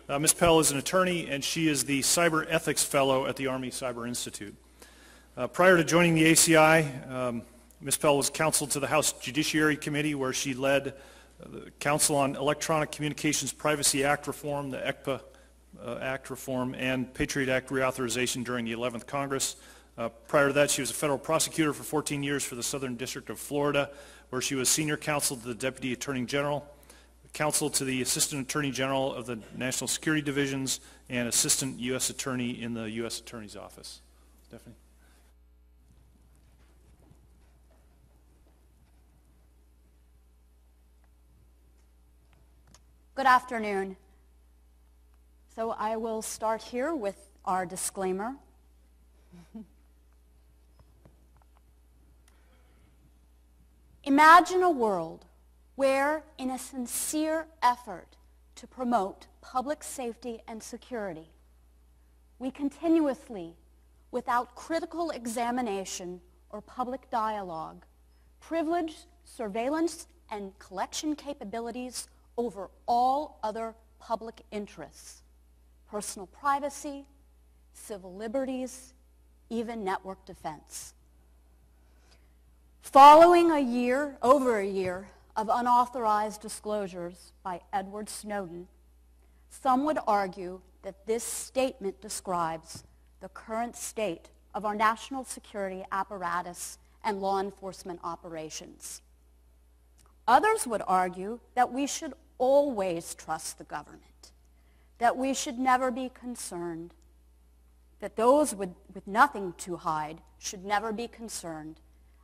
Ms. Pell is an attorney, and she is the Cyber Ethics Fellow at the Army Cyber Institute. Prior to joining the ACI, Ms. Pell was counsel to the House Judiciary Committee, where she led the Council on Electronic Communications Privacy Act Reform, the ECPA Act Reform, and Patriot Act Reauthorization during the 11th Congress. Prior to that, she was a federal prosecutor for 14 years for the Southern District of Florida, where she was senior counsel to the Deputy Attorney General, counsel to the Assistant Attorney General of the National Security Divisions, and Assistant U.S. Attorney in the U.S. Attorney's Office. Stephanie? Good afternoon. So I will start here with our disclaimer. Imagine a world where, in a sincere effort to promote public safety and security, we continuously, without critical examination or public dialogue, privilege surveillance and collection capabilities over all other public interests, personal privacy, civil liberties, even network defense. Following over a year of unauthorized disclosures by Edward Snowden, some would argue that this statement describes the current state of our national security apparatus and law enforcement operations. Others would argue that we should always trust the government, that we should never be concerned, that those with nothing to hide should never be concerned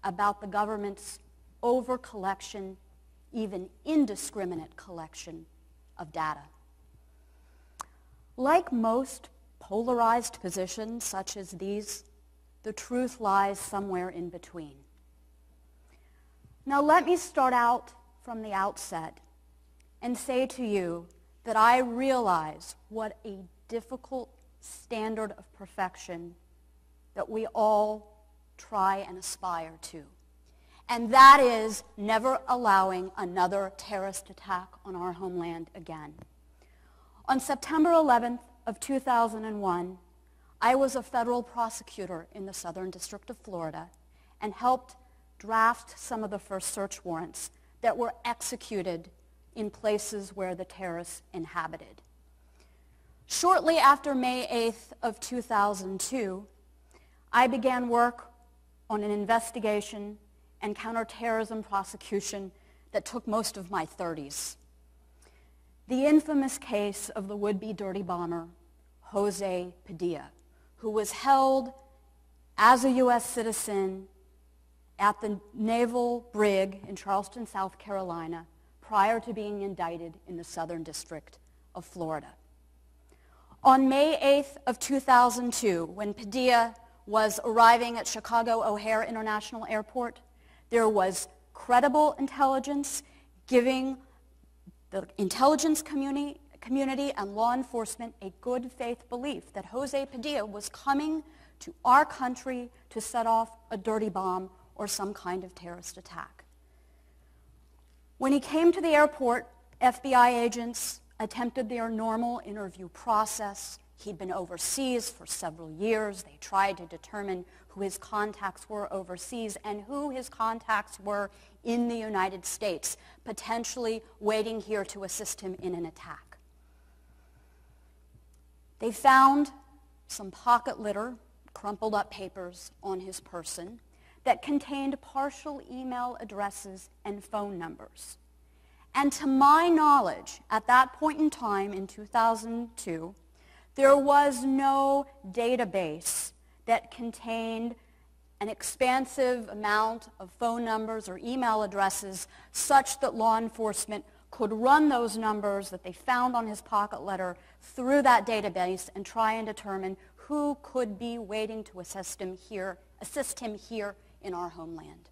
about the government's over-collection, even indiscriminate collection of data. Like most polarized positions such as these, the truth lies somewhere in between. Now let me start out from the outset and say to you that I realize what a difficult standard of perfection that we all try and aspire to. And that is never allowing another terrorist attack on our homeland again. On September 11th of 2001, I was a federal prosecutor in the Southern District of Florida and helped draft some of the first search warrants that were executed in places where the terrorists inhabited. Shortly after May 8th of 2002, I began work on an investigation and counterterrorism prosecution that took most of my 30s. The infamous case of the would-be dirty bomber, Jose Padilla, who was held as a U.S. citizen at the Naval Brig in Charleston, South Carolina, prior to being indicted in the Southern District of Florida. On May 8th of 2002, when Padilla was arriving at Chicago O'Hare International Airport, there was credible intelligence giving the intelligence community and law enforcement a good faith belief that Jose Padilla was coming to our country to set off a dirty bomb or some kind of terrorist attack. When he came to the airport, FBI agents attempted their normal interview process. He'd been overseas for several years. They tried to determine who his contacts were overseas and who his contacts were in the United States, potentially waiting here to assist him in an attack. They found some pocket litter, crumpled up papers on his person that contained partial email addresses and phone numbers. And to my knowledge, at that point in time in 2002, there was no database that contained an expansive amount of phone numbers or email addresses such that law enforcement could run those numbers that they found on his pocket letter through that database and try and determine who could be waiting to assist him here in our homeland.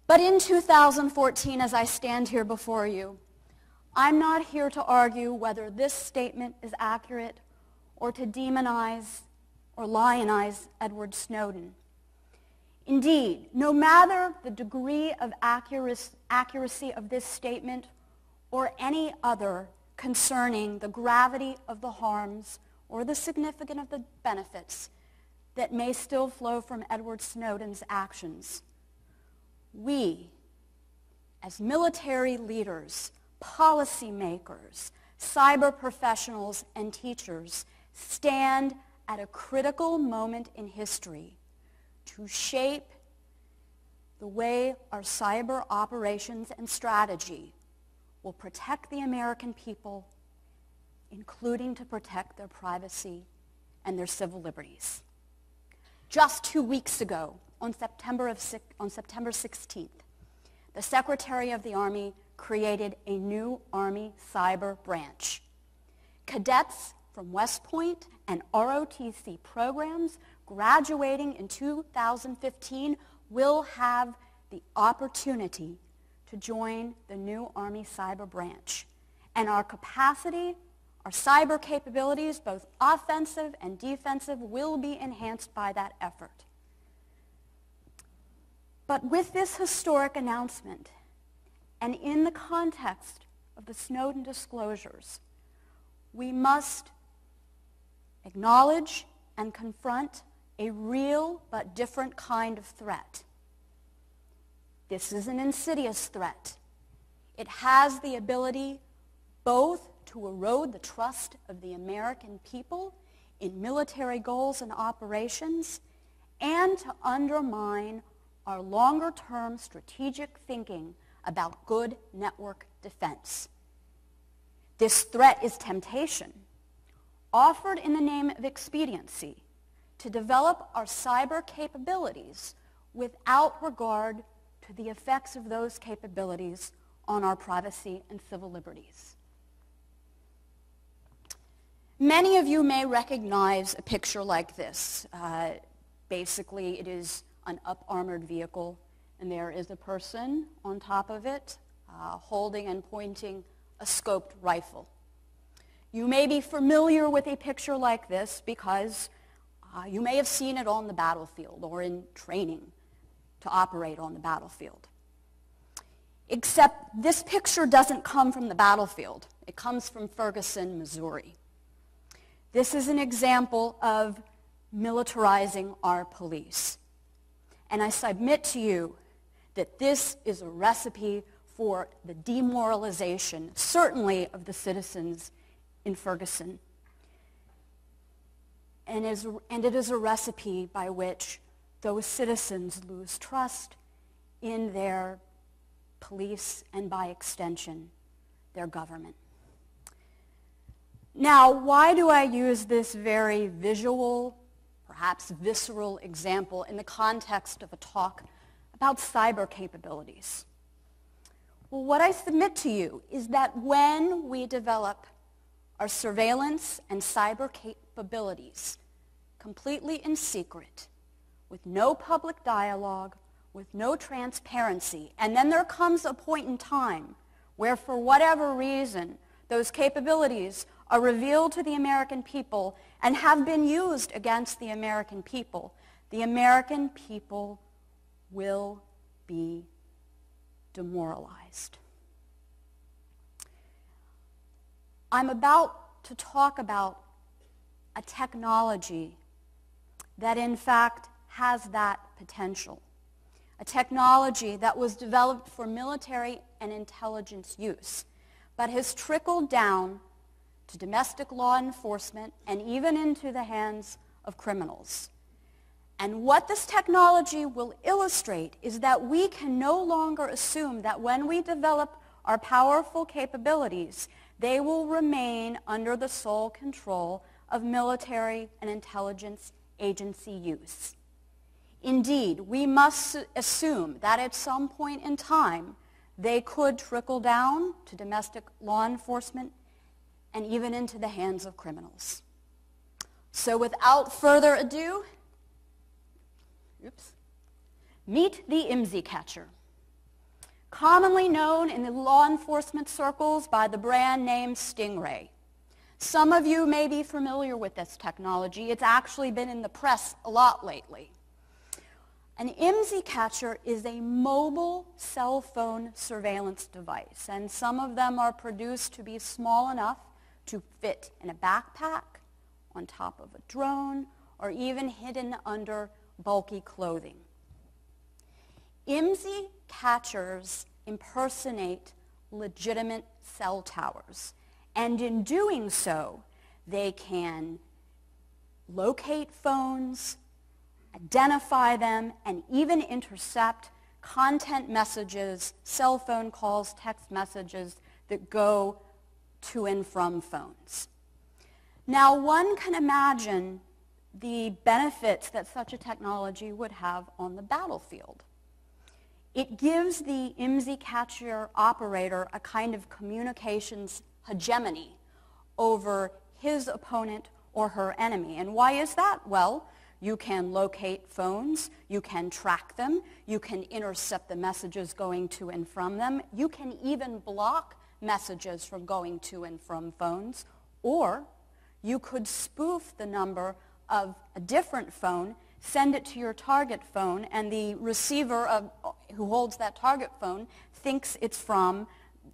But in 2014, as I stand here before you, I'm not here to argue whether this statement is accurate or to demonize or lionize Edward Snowden. Indeed, no matter the degree of accuracy of this statement or any other concerning the gravity of the harms or the significance of the benefits that may still flow from Edward Snowden's actions. We, as military leaders, policymakers, cyber professionals, and teachers, stand at a critical moment in history to shape the way our cyber operations and strategy will protect the American people, including to protect their privacy and their civil liberties. Just 2 weeks ago, on September 16th, the Secretary of the Army created a new Army cyber branch. Cadets from West Point and ROTC programs graduating in 2015 will have the opportunity to join the new Army cyber branch. And our capacity, our cyber capabilities, both offensive and defensive, will be enhanced by that effort. But with this historic announcement, and in the context of the Snowden disclosures, we must acknowledge and confront a real but different kind of threat. This is an insidious threat. It has the ability both to erode the trust of the American people in military goals and operations and to undermine our longer-term strategic thinking about good network defense. This threat is temptation, offered in the name of expediency, to develop our cyber capabilities without regard to the effects of those capabilities on our privacy and civil liberties. Many of you may recognize a picture like this. Basically, it is an up-armored vehicle, and there is a person on top of it holding and pointing a scoped rifle. You may be familiar with a picture like this because you may have seen it on the battlefield or in training to operate on the battlefield. Except this picture doesn't come from the battlefield. It comes from Ferguson, Missouri. This is an example of militarizing our police. And I submit to you that this is a recipe for the demoralization, certainly of the citizens in Ferguson. And it is a recipe by which those citizens lose trust in their police and, by extension, their government. Now, why do I use this very visual, perhaps visceral example in the context of a talk about cyber capabilities? Well, what I submit to you is that when we develop our surveillance and cyber capabilities completely in secret, with no public dialogue, with no transparency, and then there comes a point in time where, for whatever reason, those capabilities are revealed to the American people and have been used against the American people will be demoralized. I'm about to talk about a technology that in fact has that potential. A technology that was developed for military and intelligence use, but has trickled down to domestic law enforcement and even into the hands of criminals. And what this technology will illustrate is that we can no longer assume that when we develop our powerful capabilities, they will remain under the sole control of military and intelligence agency use. Indeed, we must assume that at some point in time, they could trickle down to domestic law enforcement and even into the hands of criminals. So without further ado, meet the IMSICatcher. Commonly known in the law enforcement circles by the brand name Stingray. Some of you may be familiar with this technology. It's actually been in the press a lot lately. An IMSICatcher is a mobile cell phone surveillance device, and some of them are produced to be small enough to fit in a backpack, on top of a drone, or even hidden under bulky clothing. IMSICatchers impersonate legitimate cell towers, and in doing so, they can locate phones, identify them, and even intercept content messages, cell phone calls, text messages that go to and from phones. Now, one can imagine the benefits that such a technology would have on the battlefield. It gives the IMSICatcher operator a kind of communications hegemony over his opponent or her enemy. And why is that? Well, you can locate phones, you can track them, you can intercept the messages going to and from them, you can even block messages from going to and from phones, or you could spoof the number of a different phone, send it to your target phone, and the receiver who holds that target phone thinks it's from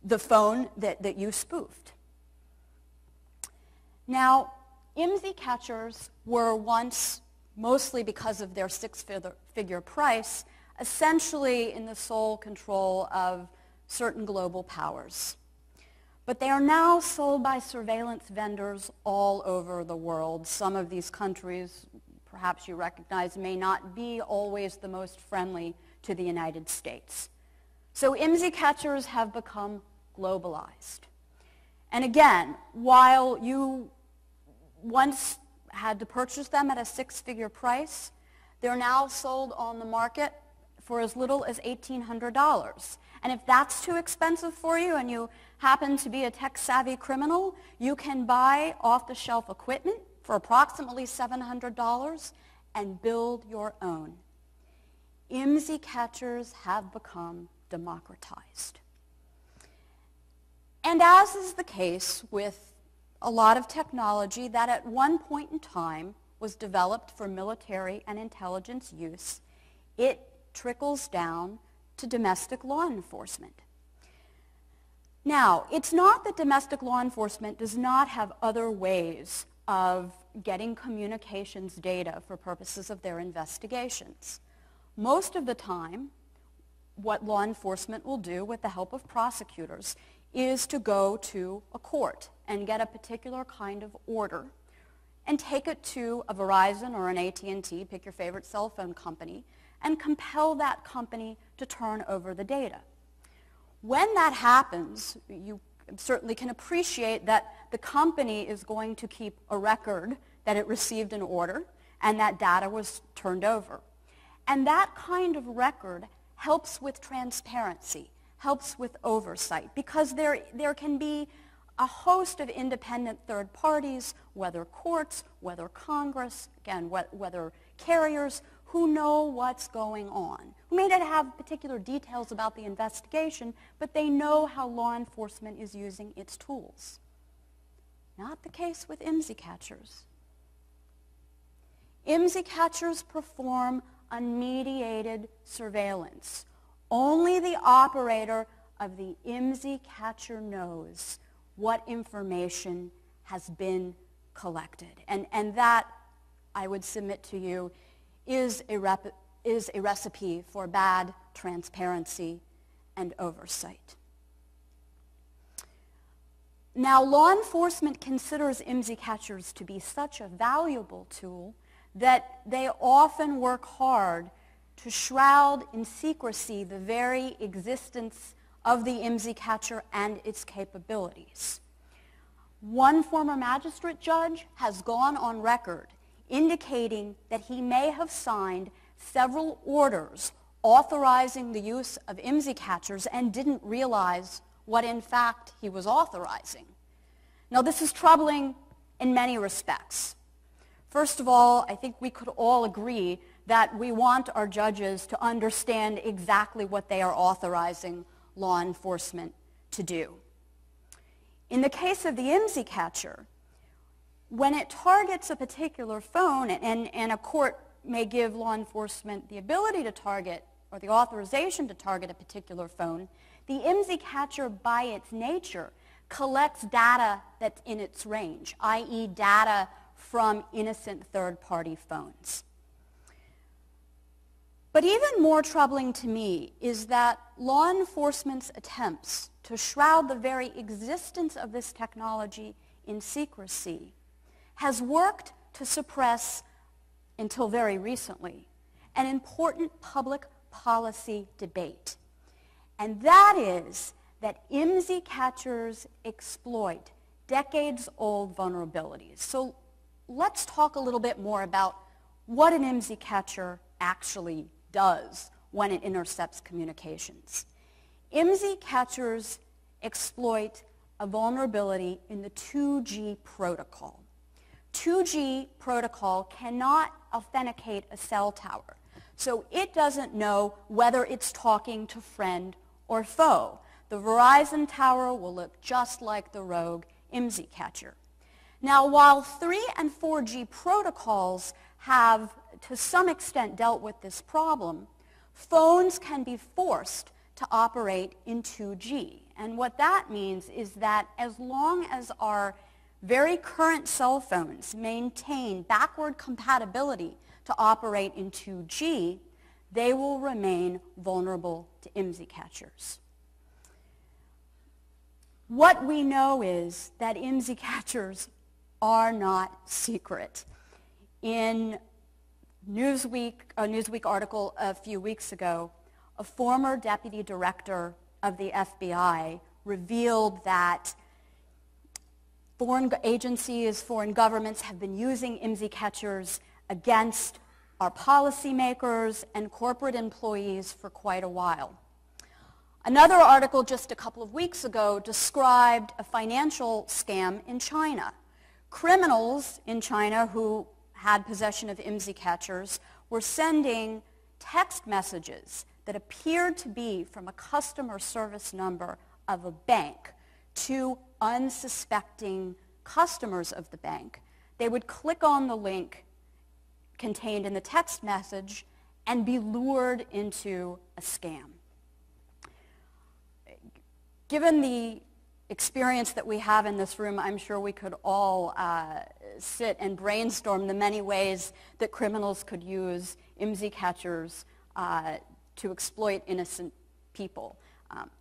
the phone that you spoofed. Now, IMSICatchers were once, mostly because of their six-figure price, essentially in the sole control of certain global powers. But they are now sold by surveillance vendors all over the world. Some of these countries, perhaps you recognize, may not be always the most friendly to the United States. So IMSICatchers have become globalized. And again, while you once had to purchase them at a six-figure price, they're now sold on the market for as little as $1,800. And if that's too expensive for you and you happen to be a tech-savvy criminal, you can buy off-the-shelf equipment for approximately $700 and build your own. IMSICatchers have become democratized. And as is the case with a lot of technology that at one point in time was developed for military and intelligence use, it trickles down to domestic law enforcement. Now, it's not that domestic law enforcement does not have other ways of getting communications data for purposes of their investigations. Most of the time, what law enforcement will do with the help of prosecutors is to go to a court and get a particular kind of order and take it to a Verizon or an AT&T, pick your favorite cell phone company, and compel that company to turn over the data. When that happens, you certainly can appreciate that the company is going to keep a record that it received an order and that data was turned over. And that kind of record helps with transparency, helps with oversight, because there can be a host of independent third parties, whether courts, whether Congress, again, whether carriers, who know what's going on, who may not have particular details about the investigation, but they know how law enforcement is using its tools. Not the case with IMSICatchers. IMSICatchers perform unmediated surveillance. Only the operator of the IMSICatcher knows what information has been collected. And that, I would submit to you, is a recipe for bad transparency and oversight. Now, law enforcement considers IMSICatchers to be such a valuable tool that they often work hard to shroud in secrecy the very existence of the IMSICatcher and its capabilities. One former magistrate judge has gone on record indicating that he may have signed several orders authorizing the use of IMSICatchers and didn't realize what in fact he was authorizing. Now, this is troubling in many respects. First of all, I think we could all agree that we want our judges to understand exactly what they are authorizing law enforcement to do. In the case of the IMSICatcher, when it targets a particular phone and a court may give law enforcement the ability to target or the authorization to target a particular phone, the IMSICatcher by its nature collects data that's in its range, i.e. data from innocent third-party phones. But even more troubling to me is that law enforcement's attempts to shroud the very existence of this technology in secrecy has worked to suppress, until very recently, an important public policy debate. And that is that IMSICatchers exploit decades-old vulnerabilities. So let's talk a little bit more about what an IMSICatcher actually does when it intercepts communications. IMSICatchers exploit a vulnerability in the 2G protocol. 2G protocol cannot authenticate a cell tower, so it doesn't know whether it's talking to friend or foe. The Verizon tower will look just like the rogue IMSICatcher. Now, while 3 and 4G protocols have, to some extent, dealt with this problem, phones can be forced to operate in 2G. And what that means is that as long as our very current cell phones maintain backward compatibility to operate in 2G, they will remain vulnerable to IMSICatchers. What we know is that IMSICatchers are not secret. In a Newsweek article a few weeks ago, a former deputy director of the FBI revealed that foreign agencies, foreign governments have been using IMSICatchers against our policymakers and corporate employees for quite a while. Another article just a couple of weeks ago described a financial scam in China. Criminals in China who had possession of IMSICatchers were sending text messages that appeared to be from a customer service number of a bank to unsuspecting customers of the bank. They would click on the link contained in the text message and be lured into a scam. Given the experience that we have in this room, I'm sure we could all sit and brainstorm the many ways that criminals could use IMSICatchers to exploit innocent people.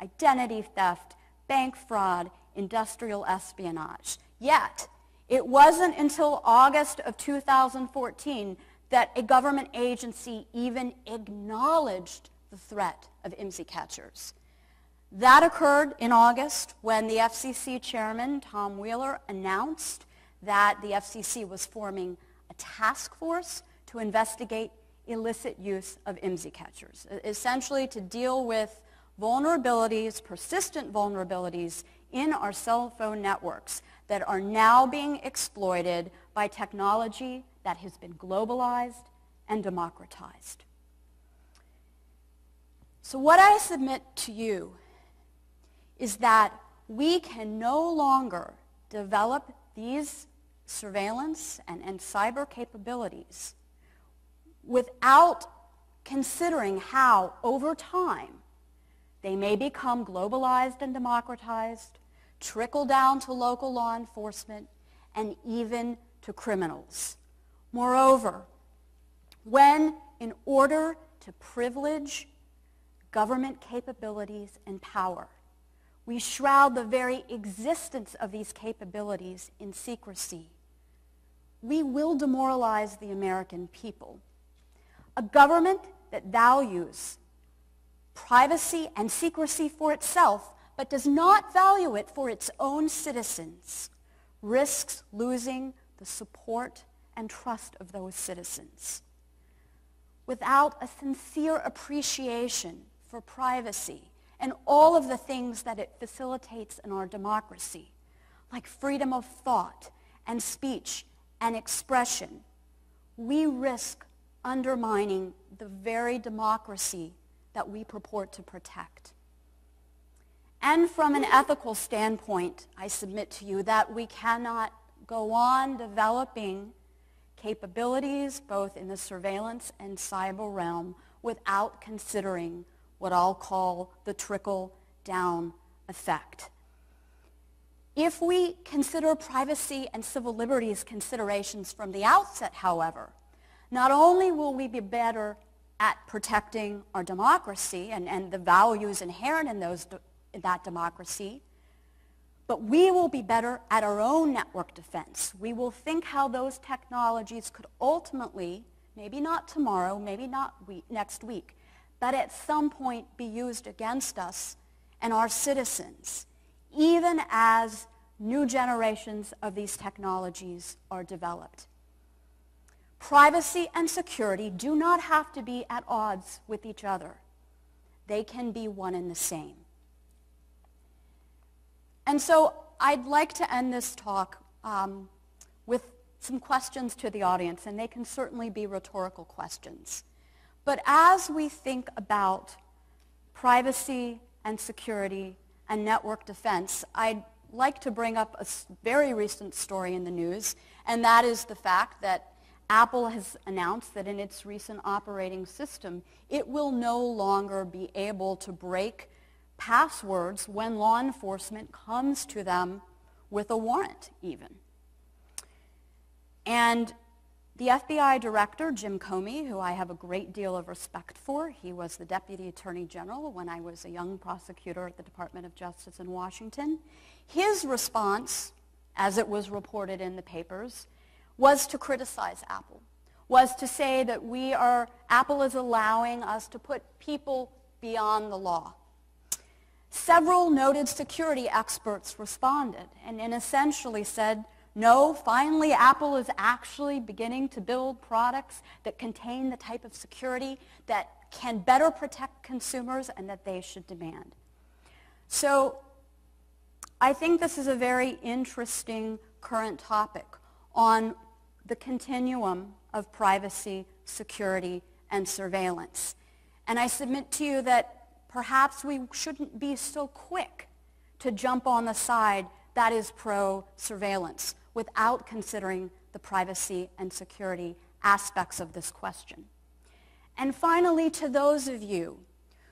Identity theft, bank fraud, industrial espionage. Yet, it wasn't until August of 2014 that a government agency even acknowledged the threat of IMSICatchers. That occurred in August when the FCC chairman, Tom Wheeler, announced that the FCC was forming a task force to investigate illicit use of IMSICatchers, essentially to deal with vulnerabilities, persistent vulnerabilities in our cell phone networks that are now being exploited by technology that has been globalized and democratized. So what I submit to you is that we can no longer develop these surveillance and cyber capabilities without considering how, over time, they may become globalized and democratized, trickle down to local law enforcement, and even to criminals. Moreover, when, in order to privilege government capabilities and power, we shroud the very existence of these capabilities in secrecy, we will demoralize the American people. A government that values privacy and secrecy for itself, but does not value it for its own citizens, risks losing the support and trust of those citizens. Without a sincere appreciation for privacy and all of the things that it facilitates in our democracy, like freedom of thought and speech and expression, we risk undermining the very democracy that we purport to protect. And from an ethical standpoint, I submit to you that we cannot go on developing capabilities, both in the surveillance and cyber realm, without considering what I'll call the trickle-down effect. If we consider privacy and civil liberties considerations from the outset, however, not only will we be better at protecting our democracy and the values inherent in that democracy, but we will be better at our own network defense. We will think how those technologies could ultimately, maybe not tomorrow, maybe not next week, but at some point be used against us and our citizens, even as new generations of these technologies are developed. Privacy and security do not have to be at odds with each other. They can be one and the same. And so I'd like to end this talk with some questions to the audience, and they can certainly be rhetorical questions. But as we think about privacy and security and network defense, I'd like to bring up a very recent story in the news, and that is the fact that Apple has announced that in its recent operating system, it will no longer be able to break passwords when law enforcement comes to them with a warrant, even. And the FBI director, Jim Comey, who I have a great deal of respect for, he was the Deputy Attorney General when I was a young prosecutor at the Department of Justice in Washington. His response, as it was reported in the papers, was to criticize Apple, was to say that Apple is allowing us to put people beyond the law. Several noted security experts responded and essentially said, no, finally Apple is actually beginning to build products that contain the type of security that can better protect consumers and that they should demand. So I think this is a very interesting current topic on the continuum of privacy, security, and surveillance. And I submit to you that perhaps we shouldn't be so quick to jump on the side that is pro-surveillance without considering the privacy and security aspects of this question. And finally, to those of you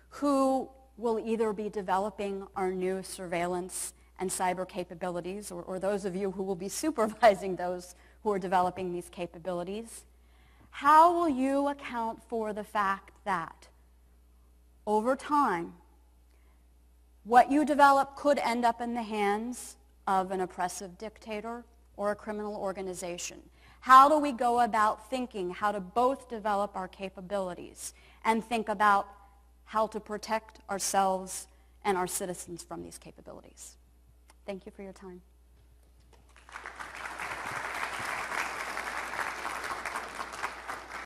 who will either be developing our new surveillance and cyber capabilities, or those of you who will be supervising those who are developing these capabilities, how will you account for the fact that over time, what you develop could end up in the hands of an oppressive dictator or a criminal organization? How do we go about thinking how to both develop our capabilities and think about how to protect ourselves and our citizens from these capabilities? Thank you for your time.